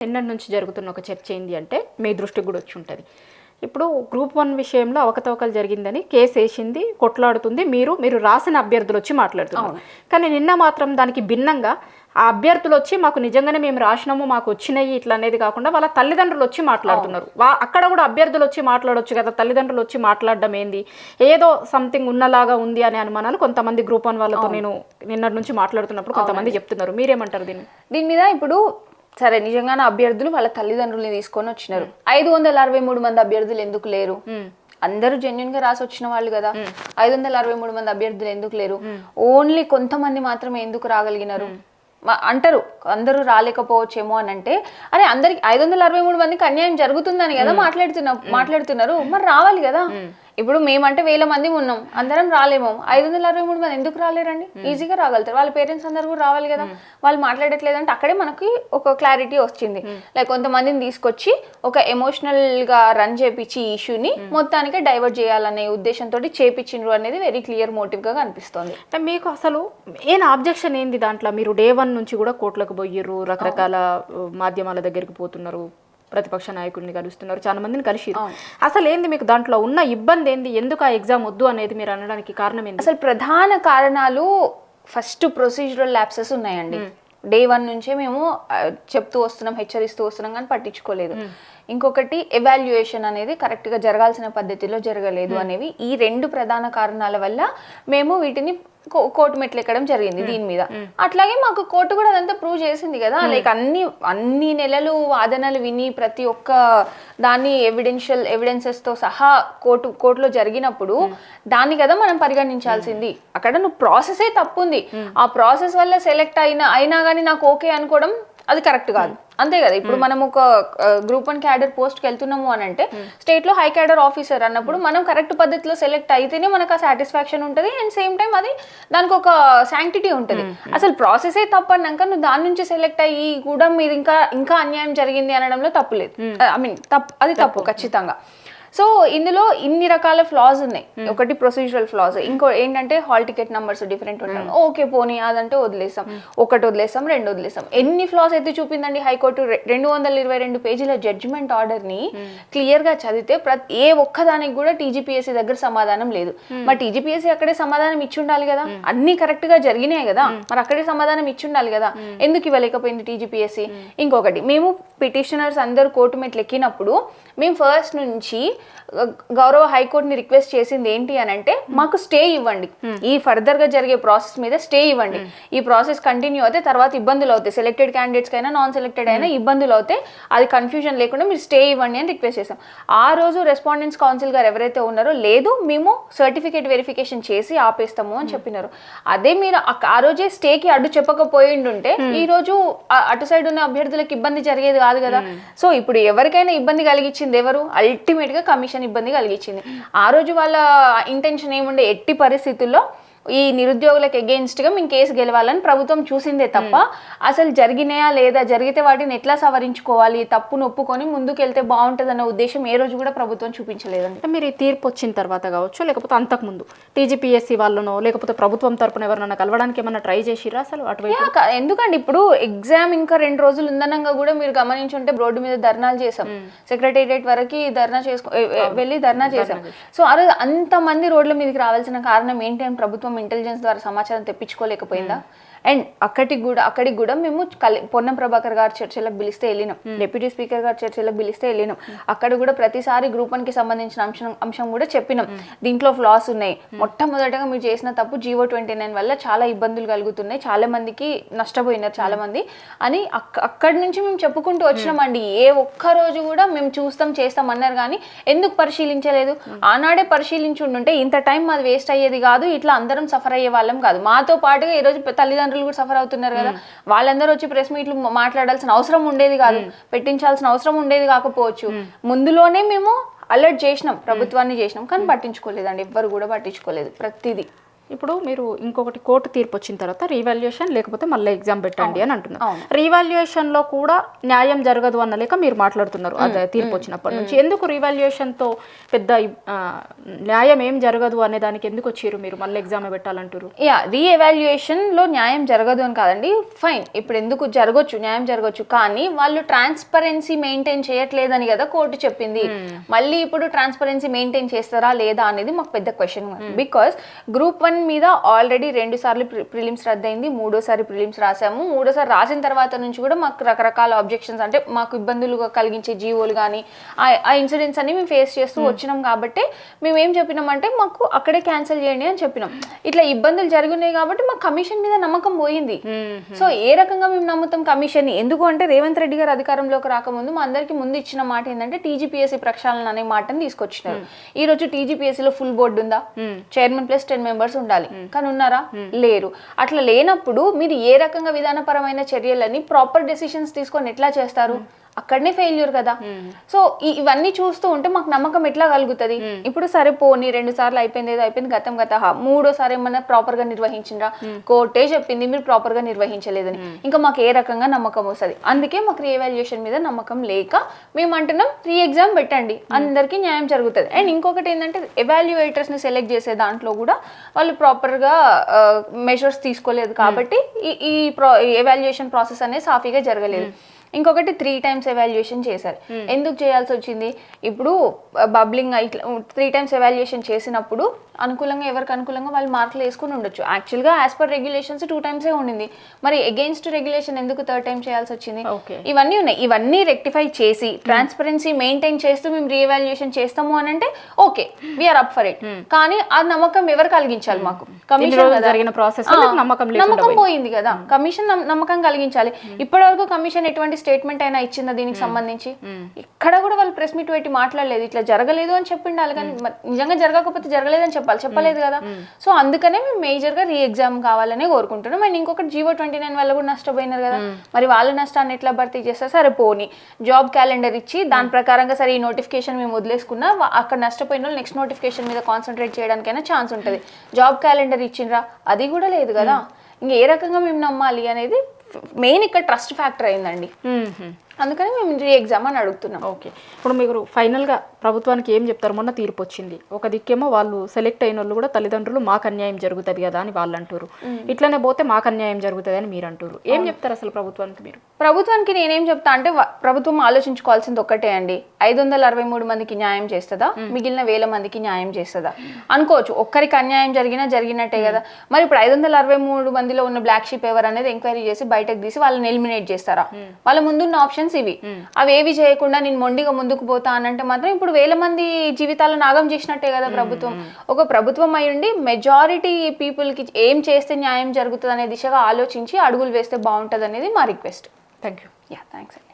నిన్నటి నుంచి జరుగుతున్న ఒక చర్చ ఏంటి అంటే మీ దృష్టికి కూడా వచ్చి ఉంటుంది. ఇప్పుడు గ్రూప్ 1 విషయంలో అవకతవకలు జరిగిందని కేసు వేసింది, కొట్లాడుతుంది, మీరు రాసిన అభ్యర్థులు వచ్చి మాట్లాడుతున్నారు. కానీ నిన్న మాత్రం దానికి భిన్నంగా ఆ అభ్యర్థులు వచ్చి మాకు నిజంగానే మేము రాసినాము, మాకు వచ్చినాయి ఇట్లా అనేది కాకుండా వాళ్ళ తల్లిదండ్రులు వచ్చి మాట్లాడుతున్నారు. అక్కడ కూడా అభ్యర్థులు వచ్చి మాట్లాడొచ్చు కదా, తల్లిదండ్రులు వచ్చి మాట్లాడడం ఏంది, ఏదో సంథింగ్ ఉన్నలాగా ఉంది అనే అనుమానాలు కొంతమంది గ్రూప్ 1 వాళ్ళతో నేను నిన్నటి నుంచి మాట్లాడుతున్నప్పుడు కొంతమంది చెప్తున్నారు. మీరేమంటారు దీని మీద? ఇప్పుడు సరే, నిజంగానే అభ్యర్థులు వాళ్ళ తల్లిదండ్రుల్ని తీసుకొని వచ్చినారు. 563 మంది అభ్యర్థులు ఎందుకు లేరు? అందరూ జెన్యున్ గా రాసి వచ్చిన వాళ్ళు కదా. 563 మంది అభ్యర్థులు ఎందుకు లేరు? ఓన్లీ కొంతమంది మాత్రమే ఎందుకు రాగలిగినారు అంటారు. అందరూ రాలేకపోవచ్చేమో అని అంటే, అరే అందరికి 563 మందికి అన్యాయం జరుగుతుందని కదా మాట్లాడుతున్నారు. మరి రావాలి కదా. ఇప్పుడు మేమంటే 1000 మంది ఉన్నాం, అందరం రాలేము. 563 మంది ఎందుకు రాలేరండి? ఈజీగా రాగలుగుతారు. వాళ్ళ పేరెంట్స్ అందరూ కూడా రావాలి కదా. వాళ్ళు మాట్లాడట్లేదంటే అక్కడే మనకి ఒక క్లారిటీ వచ్చింది. లైక్ కొంతమందిని తీసుకొచ్చి ఒక ఎమోషనల్ గా రన్ చేపించి ఇష్యూని మొత్తానికి డైవర్ట్ చేయాలనే ఉద్దేశంతో చేపించిండ్రు అనేది వెరీ క్లియర్ మోటివ్ గా కనిపిస్తుంది. మీకు అసలు మెయిన్ ఆబ్జెక్షన్ ఏంది దాంట్లో? మీరు డే 1 నుంచి కూడా కోర్టులకు పోయిర్రు, రకరకాల మాధ్యమాల దగ్గరికి పోతున్నారు, ప్రతిపక్ష నాయకుడిని కలుస్తున్నారు, చాలా మందిని కలిసి. అసలు ఏంది మీకు దాంట్లో ఉన్న ఇబ్బంది ఏంది? ఎందుకు ఆ ఎగ్జామ్ వద్దు అనేది మీరు అనడానికి కారణం ఏంది? అసలు ప్రధాన కారణాలు ఫస్ట్ ప్రొసీజరల్ ల్యాప్సెస్ ఉన్నాయండి. డే 1 నుంచే మేము చెప్తూ వస్తున్నాం, హెచ్చరిస్తూ వస్తున్నాం, కానీ పట్టించుకోలేదు. ఇంకొకటి ఎవాల్యుయేషన్ అనేది కరెక్ట్గా జరగాల్సిన పద్ధతిలో జరగలేదు అనేవి. ఈ 2 ప్రధాన కారణాల వల్ల మేము వీటిని కోర్టు మెట్లు ఎక్కడం జరిగింది దీని మీద. అట్లాగే మాకు కోర్టు కూడా అదంతా ప్రూవ్ చేసింది కదా. లైక్ అన్ని నెలలు వాదనలు విని ప్రతి ఒక్క దాన్ని ఎవిడెన్సెస్ తో సహా కోర్టులో జరిగినప్పుడు దాన్ని కదా మనం పరిగణించాల్సింది. అక్కడ నువ్వు ప్రాసెసే తప్పుంది. ఆ ప్రాసెస్ వల్ల సెలెక్ట్ అయినా కానీ నాకు ఓకే అనుకోవడం అది కరెక్ట్ కాదు. అంతే కదా. ఇప్పుడు మనం ఒక గ్రూప్ 1 క్యాడర్ పోస్ట్కి వెళ్తున్నాము అని అంటే స్టేట్ లో హై క్యాడర్ ఆఫీసర్ అన్నప్పుడు మనం కరెక్ట్ పద్ధతిలో సెలెక్ట్ అయితేనే మనకు ఆ సాటిస్ఫాక్షన్ ఉంటుంది. అండ్ సేమ్ టైం అది దానికి ఒక శాంక్టిటీ ఉంటుంది. అసలు ప్రాసెసే తప్పన్నాక నువ్వు దాని నుంచి సెలెక్ట్ అయ్యి కూడా మీరు ఇంకా అన్యాయం జరిగింది అనడంలో తప్పు లేదు. ఐ మీన్ అది తప్పు ఖచ్చితంగా. సో ఇందులో ఇన్ని రకాల ఫ్లాస్ ఉన్నాయి. ఒకటి ప్రొసీజరల్ ఫ్లాస్, ఇంకో ఏంటంటే హాల్ టికెట్ నంబర్స్ డిఫరెంట్ ఉంటాయి. ఓకే పోనీ అదంటే వదిలేసాం, 1 వదిలేసాం, 2 వదిలేసాం. ఎన్ని ఫ్లాస్ అయితే చూపిందండి హైకోర్టు. 222 పేజీల జడ్జిమెంట్ ఆర్డర్ ని క్లియర్ గా చదివితే ఏ ఒక్కదానికి కూడా టీజీపీఎస్సీ దగ్గర సమాధానం లేదు. మరి టీజీపీఎస్సీ అక్కడే సమాధానం ఇచ్చి ఉండాలి కదా. అన్ని కరెక్ట్ గా జరిగినాయి కదా, మరి అక్కడే సమాధానం ఇచ్చి ఉండాలి కదా. ఎందుకు ఇవ్వలేకపోయింది టీజీపీఎస్సీ? ఇంకొకటి, మేము పిటిషనర్స్ అందరూ కోర్టు మెట్లు ఎక్కినప్పుడు మేము ఫస్ట్ నుంచి గౌరవ హైకోర్టుని రిక్వెస్ట్ చేసింది ఏంటి అని అంటే, మాకు స్టే ఇవ్వండి, ఈ ఫర్దర్ గా జరిగే ప్రాసెస్ మీద స్టే ఇవ్వండి. ఈ ప్రాసెస్ కంటిన్యూ అయితే తర్వాత ఇబ్బందులు అవుతాయి, సెలెక్టెడ్ క్యాండిడేట్స్ కైనా నాన్ సెలెక్టెడ్ అయినా ఇబ్బందులు అవుతాయి, అది కన్ఫ్యూజన్ లేకుండా మీరు స్టే ఇవ్వండి అని రిక్వెస్ట్ చేసాం. ఆ రోజు రెస్పాండెంట్స్ కౌన్సిల్ గారు ఎవరైతే ఉన్నారో, లేదు మేము సర్టిఫికేట్ వెరిఫికేషన్ చేసి ఆపేస్తాము అని చెప్పినారు. అదే మీరు ఆ రోజే స్టేకి అడ్డు చెప్పకపోయిండుంటే ఈ రోజు అటు సైడ్ ఉన్న అభ్యర్థులకు ఇబ్బంది జరిగేది కాదు కదా. సో ఇప్పుడు ఎవరికైనా ఇబ్బంది కలిగించింది ఎవరు? అల్టిమేట్ గా కమిషన్ ఇబ్బంది కలిగించింది. ఆ రోజు వాళ్ళ ఇంటెన్షన్ ఏముండే, ఎట్టి పరిస్థితుల్లో ఈ నిరుద్యోగులకు అగెయిన్స్ట్ గా మేము కేసు గెలవాలని ప్రభుత్వం చూసిందే తప్ప అసలు జరిగినాయా లేదా, జరిగితే వాటిని ఎట్లా సవరించుకోవాలి, తప్పును ఒప్పుకొని ముందుకెళ్తే బాగుంటుంది అన్న ఉద్దేశం ఏ రోజు కూడా ప్రభుత్వం చూపించలేదండి. మీరు ఈ తీర్పు వచ్చిన తర్వాత కావచ్చు, లేకపోతే అంతకుముందు టీజీపీఎస్సీ వాళ్ళనో లేకపోతే ప్రభుత్వం తరపున ఎవరైనా కలవడానికి ఏమన్నా ట్రై చేసిరా అసలు అటువైపు? ఎందుకండి, ఇప్పుడు ఎగ్జామ్ ఇంకా 2 రోజులు ఉందనంగా కూడా మీరు గమనించుంటే రోడ్డు మీద ధర్నాలు చేసాం, సెక్రటేరియట్ వరకు వెళ్ళి ధర్నా చేసాం. సో ఆ రోజు అంతమంది రోడ్ల మీదకి రావాల్సిన కారణం ఏంటి అని ప్రభుత్వం ఇంటెలిజెన్స్ ద్వారా సమాచారం తెప్పించుకోలేకపోయిందా? అండ్ అక్కడికి కూడా మేము పొన్నం ప్రభాకర్ గారు చర్చలకు పిలిస్తే వెళ్ళినాం, డిప్యూటీ స్పీకర్ గారు చర్చలకు పిలిస్తే వెళ్ళినాం. అక్కడ కూడా ప్రతిసారి గ్రూప్ 1 కి సంబంధించిన అంశం కూడా చెప్పినాం, దీంట్లో ఫ్లాస్ ఉన్నాయి. మొట్టమొదటగా మీరు చేసిన తప్పు GO 29 వల్ల చాలా ఇబ్బందులు కలుగుతున్నాయి, చాలా మందికి నష్టపోయినారు చాలా మంది అని అక్కడి నుంచి మేము చెప్పుకుంటూ వచ్చినామండి. ఏ ఒక్క రోజు కూడా మేము చేస్తాం అన్నారు కానీ ఎందుకు పరిశీలించలేదు? ఆనాడే పరిశీలించి ఉండుంటే ఇంత టైం మాది వేస్ట్ అయ్యేది కాదు, ఇట్లా అందరం సఫర్ అయ్యే వాళ్ళం కాదు. మాతో పాటుగా ఈ రోజు తల్లిదండ్రులు కూడా సఫర్ అవుతున్నారు కదా. వాళ్ళందరూ వచ్చి ప్రెస్ మీట్లు మాట్లాడాల్సిన అవసరం ఉండేది కాదు, పెట్టించాల్సిన అవసరం ఉండేది కాకపోవచ్చు. ముందులోనే మేము అలర్ట్ చేసినాం, ప్రభుత్వాన్ని చేసినాం, కానీ పట్టించుకోలేదండి, ఎవ్వరు కూడా పట్టించుకోలేదు. ప్రతిదీ ఇప్పుడు మీరు ఇంకొకటి కోర్టు తీర్పు వచ్చిన తర్వాత రీవాల్యుయేషన్ లేకపోతే మళ్ళీ ఎగ్జామ్ పెట్టండి అని అంటున్నారు. రీవాల్యుయేషన్లో కూడా న్యాయం జరగదు అన్న లేక మీరు మాట్లాడుతున్నారు అదే తీర్పు వచ్చినప్పటి నుంచి. ఎందుకు రీవాల్యుయేషన్తో పెద్ద న్యాయం ఏం జరగదు అనే దానికి ఎందుకు వచ్చారు మీరు మళ్ళీ ఎగ్జామ్ పెట్టాలంటారు? రీఎవాల్యుయేషన్లో న్యాయం జరగదు అని కాదండి, ఫైన్, ఇప్పుడు ఎందుకు జరగచ్చు, న్యాయం జరగచ్చు, కానీ వాళ్ళు ట్రాన్స్పరెన్సీ మెయింటైన్ చేయట్లేదని కదా కోర్టు చెప్పింది. మళ్ళీ ఇప్పుడు ట్రాన్స్పరెన్సీ మెయింటైన్ చేస్తారా లేదా అనేది మాకు పెద్ద క్వశ్చన్. బికాస్ గ్రూప్ 1 మీద ఆల్రెడీ 2 సార్లు ప్రిలిమ్స్ రద్దయింది, 3వ ప్రిలిమ్స్ రాసాము. 3వ రాసిన తర్వాత నుంచి కూడా మాకు రకరకాల ఆబ్జెక్షన్స్, అంటే మాకు ఇబ్బందులు కలిగించే జీవోలు కానీ ఆ ఇన్సిడెంట్స్ అన్ని మేము ఫేస్ చేస్తూ వచ్చినాం. కాబట్టి మేము ఏం చెప్పినామంటే మాకు అక్కడే క్యాన్సిల్ చేయండి అని చెప్పినాం. ఇట్లా ఇబ్బందులు జరుగున్నాయి కాబట్టి మాకు కమిషన్ మీద నమ్మకం పోయింది. సో ఏ రకంగా మేము నమ్ముతాం కమిషన్? ఎందుకు అంటే రేవంత్ రెడ్డి గారు అధికారంలోకి రాకముందు మా అందరికి ముందు ఇచ్చిన మాట ఏంటంటే టీజీపీఎస్సీ ప్రక్షాళన అనే మాటని తీసుకొచ్చినారు. ఈ రోజు టీజీపీఎస్సీలో ఫుల్ బోర్డు ఉందా? చైర్మన్ ప్లస్ 10 మెంబర్స్ ఉండాలి, కానీ ఉన్నారా? లేరు. అట్లా లేనప్పుడు మీరు ఏ రకంగా విధానపరమైన చర్యలని ప్రాపర్ డెసిషన్స్ తీసుకొని ఎట్లా చేస్తారు? అక్కడనే ఫెయిల్యూర్ కదా. సో ఇవన్నీ చూస్తూ ఉంటే మాకు నమ్మకం ఎట్లా కలుగుతుంది? ఇప్పుడు సరే పోనీ 2 సార్లు అయిపోయింది, ఏదో అయిపోయింది, గతం గత. 3వసారి ఏమన్నా ప్రాపర్ గా నిర్వహించిండ్రా? కోర్టే చెప్పింది మీరు ప్రాపర్ గా నిర్వహించలేదని. ఇంకా మాకు ఏ రకంగా నమ్మకం వస్తుంది? అందుకే మాకు రీఎవాల్యుయేషన్ మీద నమ్మకం లేక మేము అంటున్నాం రీ ఎగ్జామ్ పెట్టండి, అందరికీ న్యాయం జరుగుతుంది. అండ్ ఇంకొకటి ఏంటంటే ఎవాల్యుయేటర్స్ ని సెలెక్ట్ చేసే దాంట్లో కూడా వాళ్ళు ప్రాపర్ గా మెజర్స్ తీసుకోలేదు కాబట్టి ఈ ఎవాల్యుయేషన్ ప్రాసెస్ అనేది సాఫీగా జరగలేదు. ఇంకొకటి 3 times ఎవాల్యుయేషన్ చేశారు. ఎందుకు చేయాల్సి వచ్చింది? ఇప్పుడు బబ్లింగ్ ఇట్లా 3 times ఎవాల్యుయేషన్ చేసినప్పుడు అనుకూలంగా ఎవరికి అనుకూలంగా వాళ్ళు మార్కులు వేసుకుని ఉండొచ్చు. యాక్చువల్గా యాజ్ పర్ రెగ్యులేషన్స్ 2 times ఉండింది. మరి అగెయిన్స్ట్ రెగ్యులేషన్ ఎందుకు 3rd time చేయాల్సి వచ్చింది? ఇవన్నీ ఉన్నాయి. ఇవన్నీ రెక్టిఫై చేసి ట్రాన్స్పరెన్సీ మెయింటైన్ చేస్తూ మేము రీఎవాల్యుయేషన్ చేస్తాము అని అంటే okay, we're up for it. కానీ ఆ నమ్మకం ఎవరు కలిగించాలి? మాకు కమిషన్ జరిగిన ప్రాసెస్ నమ్మకం పోయింది కదా. కమిషన్ నమ్మకం కలిగించాలి. ఇప్పటి వరకు కమిషన్ ఎటువంటి స్టేట్మెంట్ అయినా ఇచ్చిందా దీనికి సంబంధించి? ఇక్కడ కూడా వాళ్ళు ప్రెస్ మీట్ పెట్టి మాట్లాడలేదు. ఇట్లా జరగలేదు అని చెప్పిండాలి, కానీ నిజంగా జరగకపోతే జరగలేదని చెప్పలేదు కదా. సో అందుకనే మేము మేజర్ గా రీ ఎగ్జామ్ కావాలని కోరుకుంటున్నాం. అండ్ ఇంకొకటి జీవో 29 వల్ల కూడా నష్టపోయినారు కదా, మరి వాళ్ళ నష్టాన్ని ఎట్లా భర్తీ చేస్తారు? సరే పోనీ జాబ్ క్యాలెండర్ ఇచ్చి దాని ప్రకారంగా సరే ఈ నోటిఫికేషన్ మేము వదిలేసుకున్నా అక్కడ నష్టపోయిన వాళ్ళు నెక్స్ట్ నోటిఫికేషన్ మీద కాన్సన్ట్రేట్ చేయడానికైనా ఛాన్స్ ఉంటుంది. జాబ్ క్యాలెండర్ ఇచ్చిండ్రా? అది కూడా లేదు కదా. ఇంకా ఏ రకంగా మేము నమ్మాలి అనేది మెయిన్ ఇక్కడ ట్రస్ట్ ఫ్యాక్టర్ అయిందండి. అందుకని మేము రీ ఎగ్జామ్ అని అడుగుతున్నాం. ఓకే, ఇప్పుడు మీరు ఫైనల్గా ప్రభుత్వానికి ఏం చెప్తారు? మొన్న తీర్పు వచ్చింది, ఒక దిక్కేమో వాళ్ళు సెలెక్ట్ అయిన వాళ్ళు కూడా తల్లిదండ్రులు మాకు అన్యాయం జరుగుతుంది కదా అని వాళ్ళు అంటారు, ఇట్లనే పోతే మాకు అన్యాయం జరుగుతుంది అని మీరు అంటారు. ఏం చెప్తారు అసలు ప్రభుత్వానికి మీరు? ప్రభుత్వానికి నేనేం చెప్తా అంటే ప్రభుత్వం ఆలోచించుకోవాల్సింది ఒక్కటే అండి, 563 మందికి న్యాయం చేస్తుందా, మిగిలిన 1000 మందికి న్యాయం చేస్తుందా అనుకోవచ్చు. ఒక్కరికి అన్యాయం జరిగినట్టే కదా. మరి ఇప్పుడు 563 మందిలో ఉన్న బ్లాక్ షీప్ ఎవరు అనేది ఎంక్వైరీ చేసి బయటకు తీసి వాళ్ళని ఎలిమినేట్ చేస్తారా? వాళ్ళ ముందున్న ఆప్షన్స్ ఇవి. అవి ఏవి చేయకుండా నేను మొండిగా ముందుకు పోతా అనంటే మాత్రం ఇప్పుడు 1000 మంది జీవితాలను నాగం చేసినట్టే కదా ప్రభుత్వం. ఒక ప్రభుత్వం అయి ఉండి మెజారిటీ పీపుల్ కి ఏం చేస్తే న్యాయం జరుగుతుంది అనే దిశగా ఆలోచించి అడుగులు వేస్తే బాగుంటుంది అనేది మా రిక్వెస్ట్. Thank you. థ్యాంక్స్ అండి.